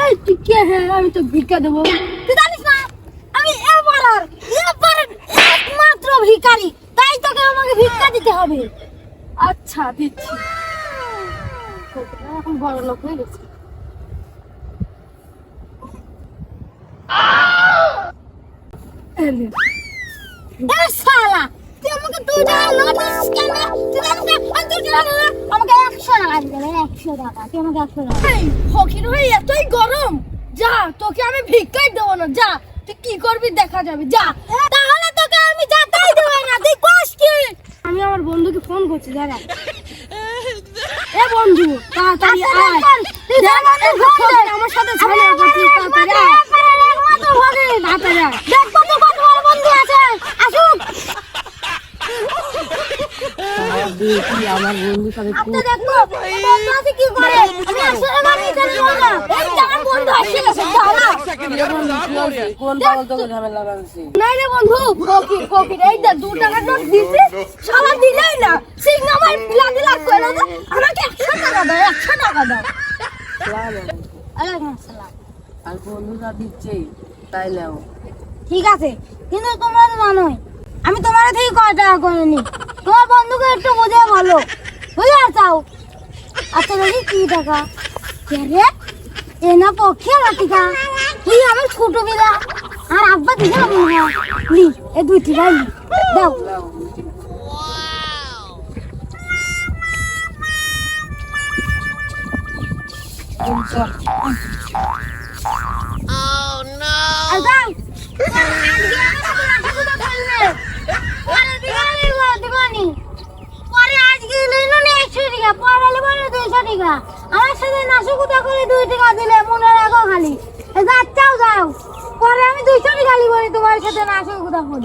এই তুই কে হে? আমি তো ভিক্ষা দেবো। তুই জানিস না আমি এবারের একমাত্র ভিখারি, তাই তোকে আমাকে ভিক্ষা দিতে হবে। আচ্ছা দিচ্ছি। এখন বড় লোক হয়ে গেছে। শালা তুই আমাকে 2 টাকা নোট দিস কেন? তুই আমাকে 2 টাকা না, আমাকে 100 টাকা দিতে হবে। 100 টাকা, তুই আমাকে 100 টাকা। এই ফকির হয়ে এতই গরম, যা তোকে আমি ভিক্ষাই দেবো না। যা তুই কি করবি দেখা যাবে। যা, তাহলে তোকে আমি যাতাই দেবো না। তুই কোস কি? আমি আমার বন্ধুকে ফোন করছি, দাঁড়া। এ বন্ধু তাড়াতাড়ি আয়। তুই আমার সাথে ঝগড়া করছিস, তাড়াতাড়ি আয়। তাড়াতাড়ি আয়। দেখ কত কত বড় বন্ধু আছে, আসুক। আমার বন্ধুর সাথে দেখো বন্ধু আছে কি করে। আমি আসলে আমি জানি না। এই যে আমার বন্ধু আসছে, দাঁড়া। কোন পাগল তোকে ঝামেলা লাগাচ্ছি? নাই রে বন্ধু, ফকির ফকির এই দা 2 টাকা নোট দিতে শালা দিলাই না। সিগনা আমার লাগি লাগ করে দাও, আমাকে 100 টাকা দাও। 100 টাকা দাও। আলাইকুম আসসালাম। আর বন্ধুরা দিচ্ছে তাই নাও। ঠিক আছে, কিন্তু তোমরা তো জানোই আমি তোমার থেকে কয় টাকা করে নি। তোমার বন্ধুকে একটু বোঝা ভালো, বুঝে চাও। আচ্ছা দেখি কি টাকা রে এ না পক্ষে রাতিকা তুই আমার ছোট বেলা আর আব্বা দিকে নি এ 2 টাকা নি দাও। Oh no! আজান আমার সাথে নাশকুতা করে 2 টাকা দিলে মনে রাখো খালি। যাও যাও, পরে আমি 200 টাকা বলি তোমার সাথে নাশকুতা করি।